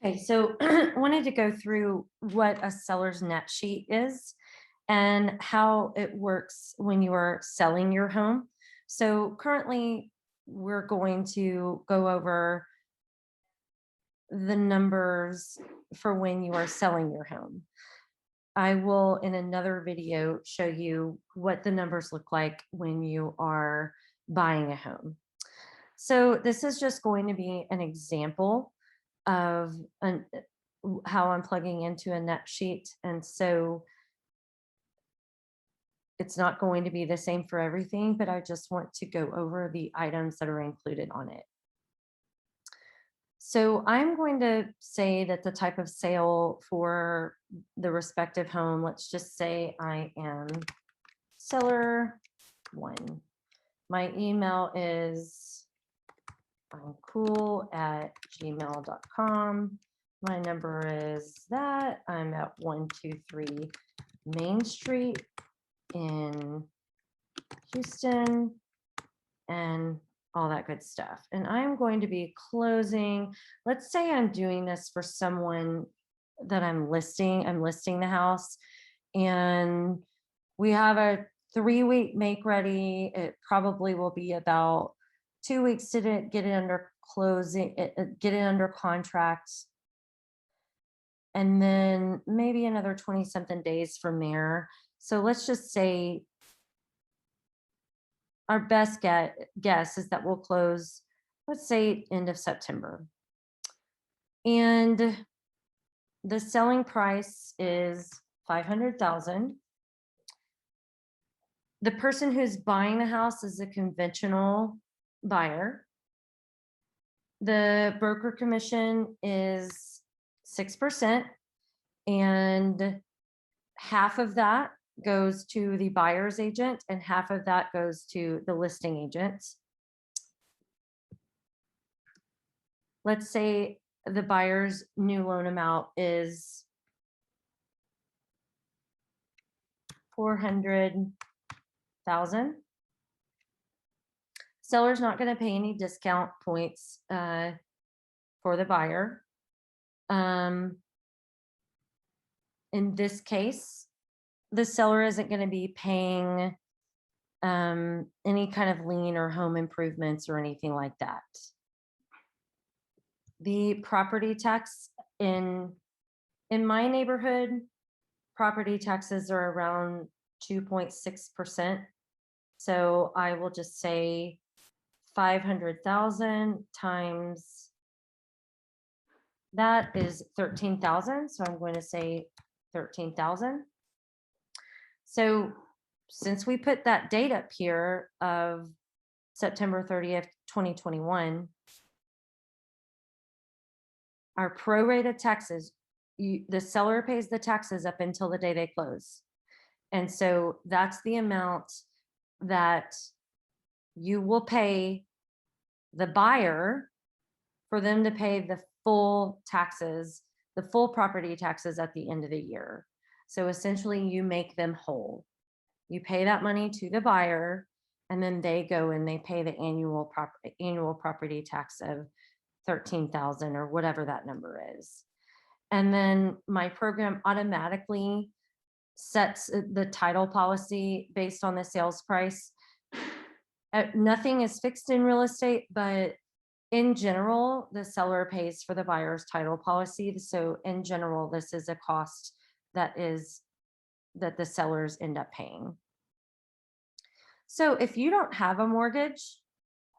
Okay, so I wanted to go through what a seller's net sheet is and how it works when you are selling your home. So currently, we're going to go over the numbers for when you are selling your home. I will, in another video, show you what the numbers look like when you are buying a home. So this is just going to be an example of how I'm plugging into a net sheet. And so it's not going to be the same for everything, but I just want to go over the items that are included on it. So I'm going to say that the type of sale for the respective home, let's just say I am seller one. My email is I'm cool at gmail.com. My number is that I'm at 123 Main Street in Houston and all that good stuff. And I'm going to be closing. Let's say I'm doing this for someone that I'm listing the house, and we have a 3-week make ready. It probably will be about 2 weeks to get it under closing, get it under contract, and then maybe another 20 something days from there. So let's just say our best guess is that we'll close, let's say, end of September. And the selling price is 500,000. The person who's buying the house is a conventional buyer. The broker commission is 6%, and half of that goes to the buyer's agent and half of that goes to the listing agent. Let's say the buyer's new loan amount is 400,000. Seller's not going to pay any discount points for the buyer. In this case, the seller isn't going to be paying any kind of lien or home improvements or anything like that. The property tax in my neighborhood, property taxes are around 2.6%. So I will just say 500,000 times that is 13,000. So I'm going to say 13,000. So since we put that date up here of September 30th, 2021, our prorated taxes, the seller pays the taxes up until the day they close. And so that's the amount that you will pay the buyer for them to pay the full taxes, the full property taxes at the end of the year. So essentially you make them whole. You pay that money to the buyer, and then they go and they pay the annual property tax of 13,000 or whatever that number is. And then my program automatically sets the title policy based on the sales price. Nothing is fixed in real estate, but in general, the seller pays for the buyer's title policy. So in general, this is a cost that the sellers end up paying. So if you don't have a mortgage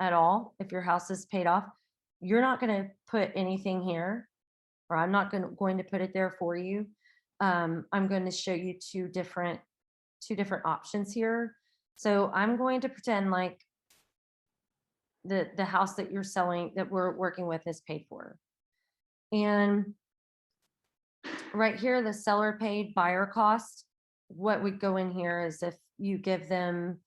at all, if your house is paid off, you're not going to put anything here, or I'm not going to put it there for you. I'm going to show you two different options here. So I'm going to pretend like the house that you're selling, that we're working with, is paid for. And right here, the seller paid buyer cost. What would go in here is if you give them,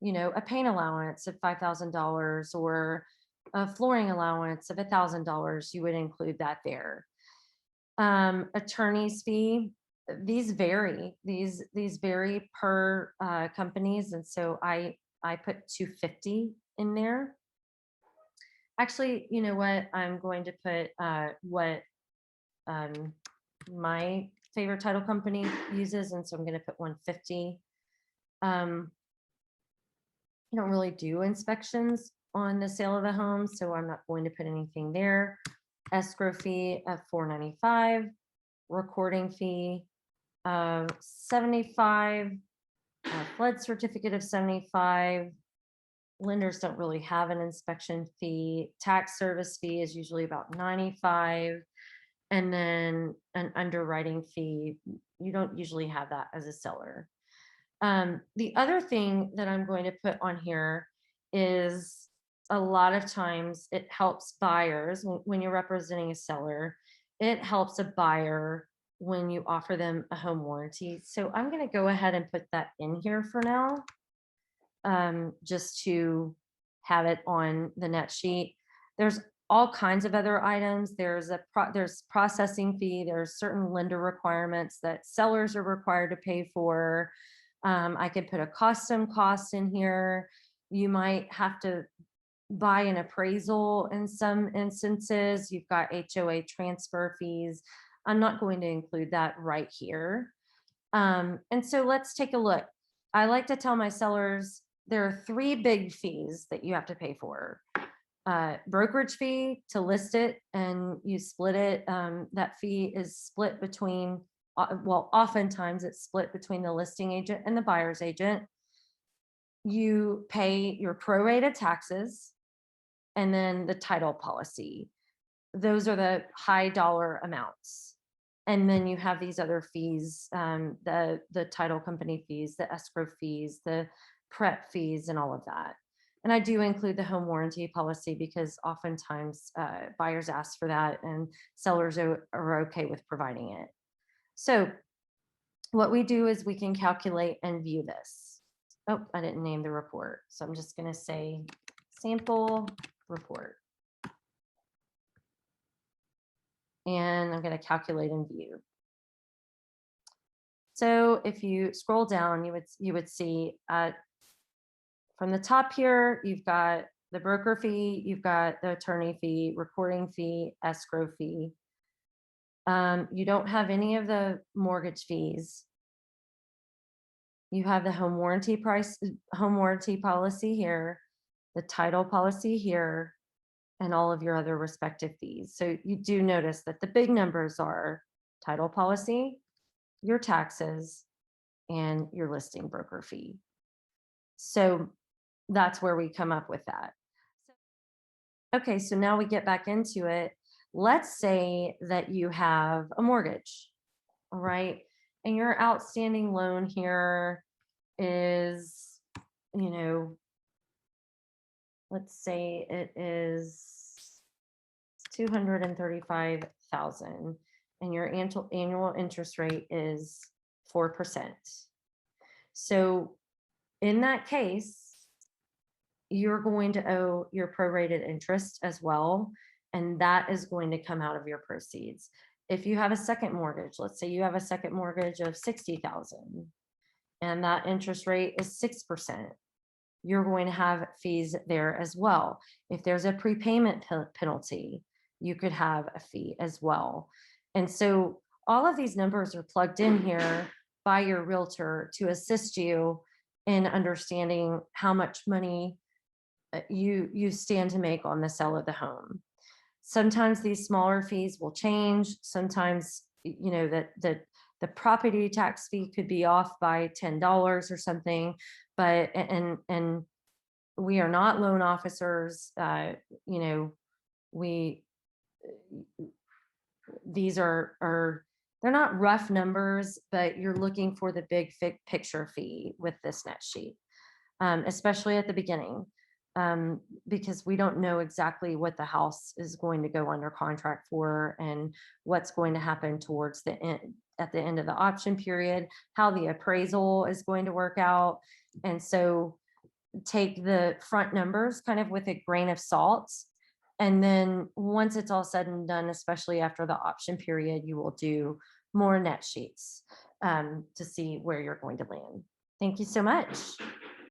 a paint allowance of $5,000 or a flooring allowance of $1,000, you would include that there. Attorney's fee, these vary. These vary per companies, and so I put 250 in there. Actually, you know what? I'm going to put what my favorite title company uses, and so I'm gonna put 150. I don't really do inspections on the sale of the home, so I'm not going to put anything there. Escrow fee of $495, recording fee of $75, flood certificate of $75. Lenders don't really have an inspection fee. Tax service fee is usually about $95. And then an underwriting fee, you don't usually have that as a seller. The other thing that I'm going to put on here is a lot of times it helps buyers when you're representing a seller, it helps a buyer when you offer them a home warranty. So I'm going to go ahead and put that in here for now, just to have it on the net sheet. There's all kinds of other items. There's processing fee. There's certain lender requirements that sellers are required to pay for. I could put a custom cost in here. You might have to buy an appraisal in some instances. You've got HOA transfer fees. I'm not going to include that right here. And so let's take a look. I like to tell my sellers there are 3 big fees that you have to pay for. Brokerage fee to list it and you split it. That fee is split between, well, oftentimes it's split between the listing agent and the buyer's agent. You pay your prorated taxes and then the title policy. Those are the high dollar amounts. And then you have these other fees, the title company fees, the escrow fees, the prep fees, and all of that. And I do include the home warranty policy because oftentimes buyers ask for that and sellers are okay with providing it. So what we do is we can calculate and view this. Oh, I didn't name the report. So I'm just going to say sample report. And I'm going to calculate and view. So if you scroll down, you would see from the top here, you've got the broker fee, you've got the attorney fee, recording fee, escrow fee. You don't have any of the mortgage fees. You have the home warranty policy here, the title policy here, and all of your other respective fees. So you do notice that the big numbers are title policy, your taxes, and your listing broker fee. So that's where we come up with that. Okay, so now we get back into it. Let's say that you have a mortgage, all right? And your outstanding loan here is, let's say it is $235,000 and your annual interest rate is 4%. So in that case, you're going to owe your prorated interest as well, and that is going to come out of your proceeds. If you have a second mortgage, let's say you have a second mortgage of $60,000 and that interest rate is 6%, you're going to have fees there as well. If there's a prepayment penalty, you could have a fee as well. And so all of these numbers are plugged in here by your realtor to assist you in understanding how much money you stand to make on the sale of the home. Sometimes these smaller fees will change. Sometimes, that the property tax fee could be off by $10 or something, but, and we are not loan officers. These are, they're not rough numbers, but you're looking for the big picture fee with this net sheet, especially at the beginning. Because we don't know exactly what the house is going to go under contract for and what's going to happen towards the end, at the end of the option period, how the appraisal is going to work out. And so take the front numbers kind of with a grain of salt. And then once it's all said and done, especially after the option period, you will do more net sheets to see where you're going to land. Thank you so much.